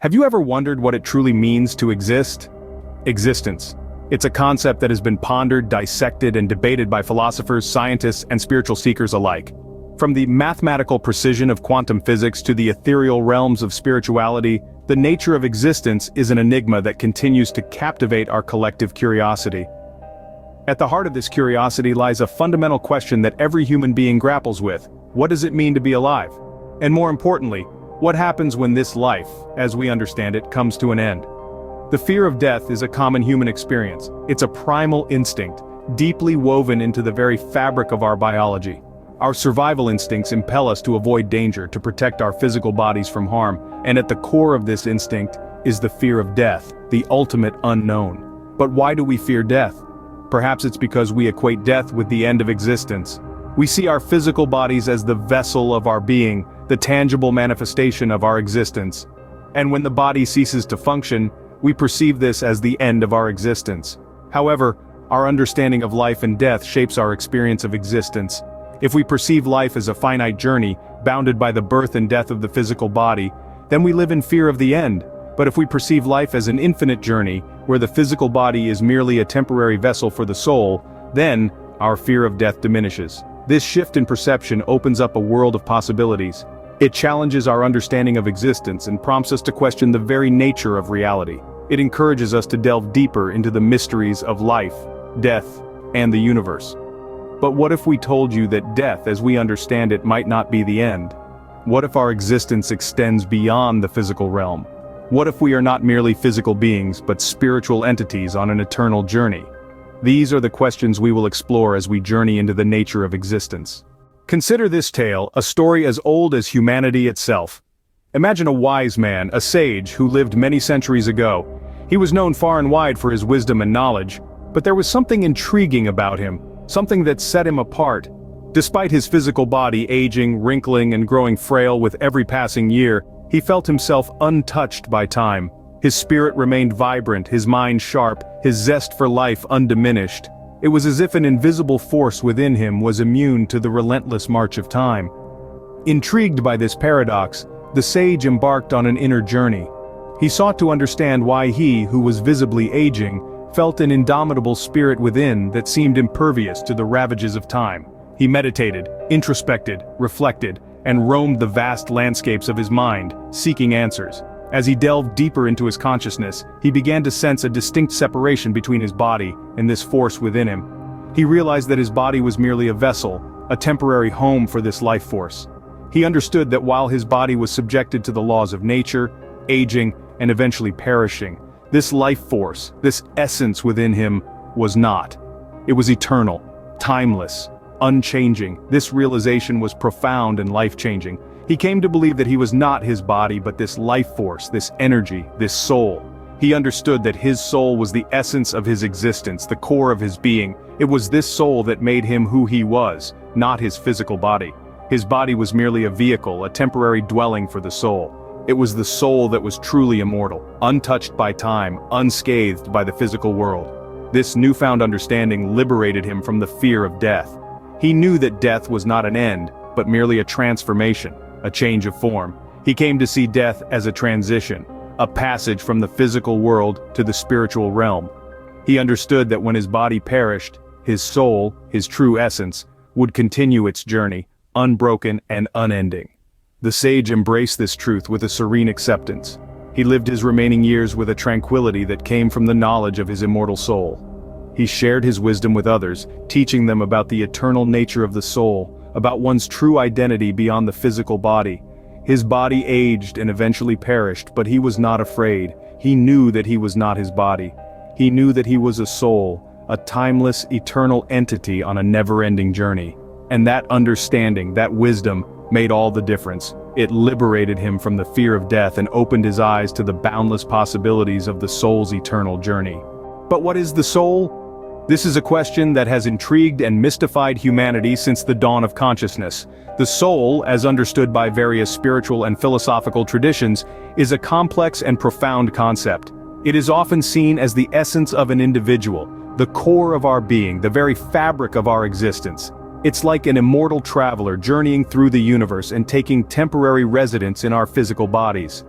Have you ever wondered what it truly means to exist? Existence. It's a concept that has been pondered, dissected, and debated by philosophers, scientists, and spiritual seekers alike. From the mathematical precision of quantum physics to the ethereal realms of spirituality, the nature of existence is an enigma that continues to captivate our collective curiosity. At the heart of this curiosity lies a fundamental question that every human being grapples with: what does it mean to be alive? And more importantly, what happens when this life, as we understand it, comes to an end? The fear of death is a common human experience. It's a primal instinct, deeply woven into the very fabric of our biology. Our survival instincts impel us to avoid danger, to protect our physical bodies from harm, and at the core of this instinct is the fear of death, the ultimate unknown. But why do we fear death? Perhaps it's because we equate death with the end of existence. We see our physical bodies as the vessel of our being, the tangible manifestation of our existence. And when the body ceases to function, we perceive this as the end of our existence. However, our understanding of life and death shapes our experience of existence. If we perceive life as a finite journey, bounded by the birth and death of the physical body, then we live in fear of the end. But if we perceive life as an infinite journey, where the physical body is merely a temporary vessel for the soul, then our fear of death diminishes. This shift in perception opens up a world of possibilities. It challenges our understanding of existence and prompts us to question the very nature of reality. It encourages us to delve deeper into the mysteries of life, death, and the universe. But what if we told you that death, as we understand it, might not be the end? What if our existence extends beyond the physical realm? What if we are not merely physical beings, but spiritual entities on an eternal journey? These are the questions we will explore as we journey into the nature of existence. Consider this tale, a story as old as humanity itself. Imagine a wise man, a sage, who lived many centuries ago. He was known far and wide for his wisdom and knowledge, but there was something intriguing about him, something that set him apart. Despite his physical body aging, wrinkling, and growing frail with every passing year, he felt himself untouched by time. His spirit remained vibrant, his mind sharp, his zest for life undiminished. It was as if an invisible force within him was immune to the relentless march of time. Intrigued by this paradox, the sage embarked on an inner journey. He sought to understand why he, who was visibly aging, felt an indomitable spirit within that seemed impervious to the ravages of time. He meditated, introspected, reflected, and roamed the vast landscapes of his mind, seeking answers. As he delved deeper into his consciousness, he began to sense a distinct separation between his body and this force within him. He realized that his body was merely a vessel, a temporary home for this life force. He understood that while his body was subjected to the laws of nature, aging, and eventually perishing, this life force, this essence within him, was not. It was eternal, timeless, unchanging. This realization was profound and life-changing. He came to believe that he was not his body but this life force, this energy, this soul. He understood that his soul was the essence of his existence, the core of his being. It was this soul that made him who he was, not his physical body. His body was merely a vehicle, a temporary dwelling for the soul. It was the soul that was truly immortal, untouched by time, unscathed by the physical world. This newfound understanding liberated him from the fear of death. He knew that death was not an end, but merely a transformation, a change of form. He came to see death as a transition, a passage from the physical world to the spiritual realm. He understood that when his body perished, his soul, his true essence, would continue its journey, unbroken and unending. The sage embraced this truth with a serene acceptance. He lived his remaining years with a tranquility that came from the knowledge of his immortal soul. He shared his wisdom with others, teaching them about the eternal nature of the soul, about one's true identity beyond the physical body. His body aged and eventually perished, but he was not afraid. He knew that he was not his body. He knew that he was a soul, a timeless, eternal entity on a never-ending journey. And that understanding, that wisdom, made all the difference. It liberated him from the fear of death and opened his eyes to the boundless possibilities of the soul's eternal journey. But what is the soul? This is a question that has intrigued and mystified humanity since the dawn of consciousness. The soul, as understood by various spiritual and philosophical traditions, is a complex and profound concept. It is often seen as the essence of an individual, the core of our being, the very fabric of our existence. It's like an immortal traveler journeying through the universe and taking temporary residence in our physical bodies.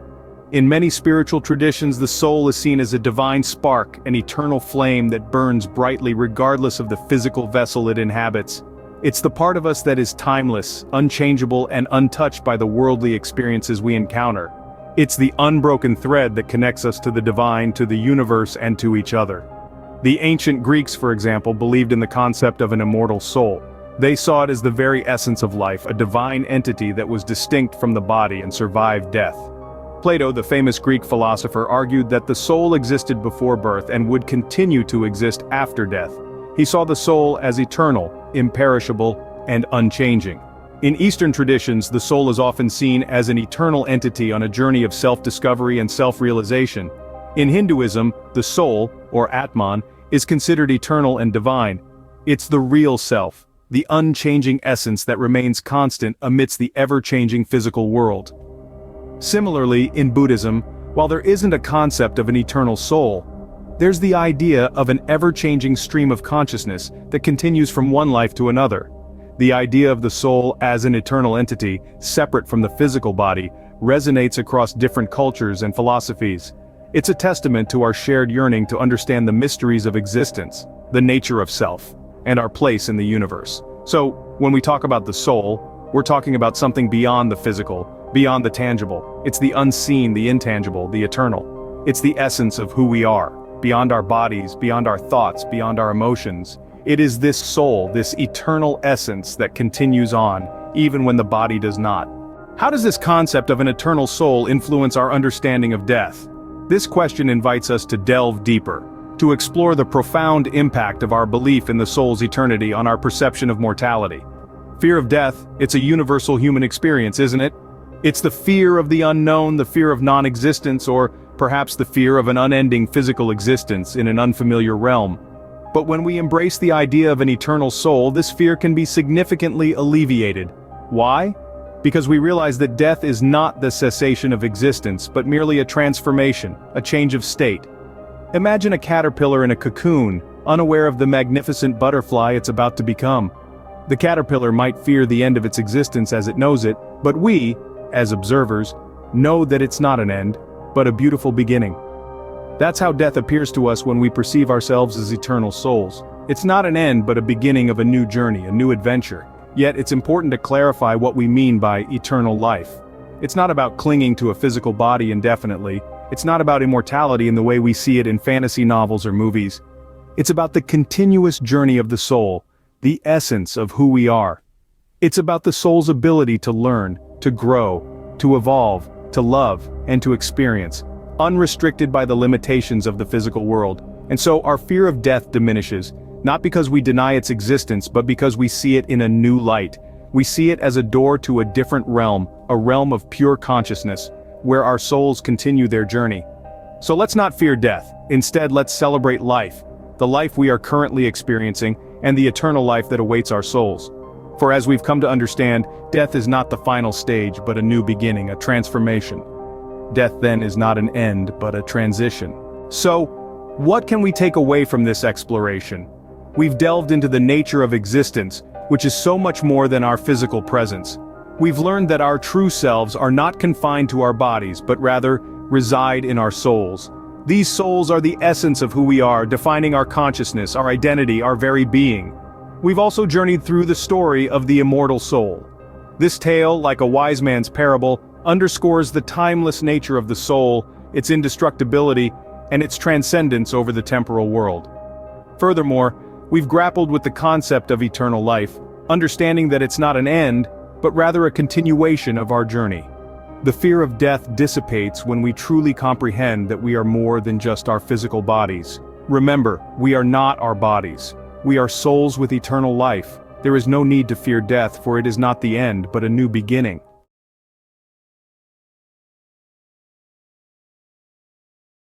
In many spiritual traditions, the soul is seen as a divine spark, an eternal flame that burns brightly regardless of the physical vessel it inhabits. It's the part of us that is timeless, unchangeable, and untouched by the worldly experiences we encounter. It's the unbroken thread that connects us to the divine, to the universe, and to each other. The ancient Greeks, for example, believed in the concept of an immortal soul. They saw it as the very essence of life, a divine entity that was distinct from the body and survived death. Plato, the famous Greek philosopher, argued that the soul existed before birth and would continue to exist after death. He saw the soul as eternal, imperishable, and unchanging. In Eastern traditions, the soul is often seen as an eternal entity on a journey of self-discovery and self-realization. In Hinduism, the soul, or Atman, is considered eternal and divine. It's the real self, the unchanging essence that remains constant amidst the ever-changing physical world. Similarly, in Buddhism, while there isn't a concept of an eternal soul, there's the idea of an ever-changing stream of consciousness that continues from one life to another. The idea of the soul as an eternal entity, separate from the physical body, resonates across different cultures and philosophies. It's a testament to our shared yearning to understand the mysteries of existence, the nature of self, and our place in the universe. So, when we talk about the soul, we're talking about something beyond the physical, beyond the tangible. It's the unseen, the intangible, the eternal. It's the essence of who we are, beyond our bodies, beyond our thoughts, beyond our emotions. It is this soul, this eternal essence that continues on, even when the body does not. How does this concept of an eternal soul influence our understanding of death? This question invites us to delve deeper, to explore the profound impact of our belief in the soul's eternity on our perception of mortality. Fear of death, it's a universal human experience, isn't it? It's the fear of the unknown, the fear of non-existence, or perhaps the fear of an unending physical existence in an unfamiliar realm. But when we embrace the idea of an eternal soul, this fear can be significantly alleviated. Why? Because we realize that death is not the cessation of existence, but merely a transformation, a change of state. Imagine a caterpillar in a cocoon, unaware of the magnificent butterfly it's about to become. The caterpillar might fear the end of its existence as it knows it, but we, as observers, know that it's not an end, but a beautiful beginning. That's how death appears to us when we perceive ourselves as eternal souls. It's not an end, but a beginning of a new journey, a new adventure. Yet it's important to clarify what we mean by eternal life. It's not about clinging to a physical body indefinitely. It's not about immortality in the way we see it in fantasy novels or movies. It's about the continuous journey of the soul, the essence of who we are. It's about the soul's ability to learn, to grow, to evolve, to love, and to experience, unrestricted by the limitations of the physical world. And so our fear of death diminishes, not because we deny its existence, but because we see it in a new light. We see it as a door to a different realm, a realm of pure consciousness, where our souls continue their journey. So let's not fear death. Instead, let's celebrate life, the life we are currently experiencing, and the eternal life that awaits our souls. For as we've come to understand, death is not the final stage, but a new beginning, a transformation. Death then is not an end, but a transition. So, what can we take away from this exploration? We've delved into the nature of existence, which is so much more than our physical presence. We've learned that our true selves are not confined to our bodies, but rather reside in our souls. These souls are the essence of who we are, defining our consciousness, our identity, our very being. We've also journeyed through the story of the immortal soul. This tale, like a wise man's parable, underscores the timeless nature of the soul, its indestructibility, and its transcendence over the temporal world. Furthermore, we've grappled with the concept of eternal life, understanding that it's not an end, but rather a continuation of our journey. The fear of death dissipates when we truly comprehend that we are more than just our physical bodies. Remember, we are not our bodies. We are souls with eternal life. There is no need to fear death, for it is not the end, but a new beginning.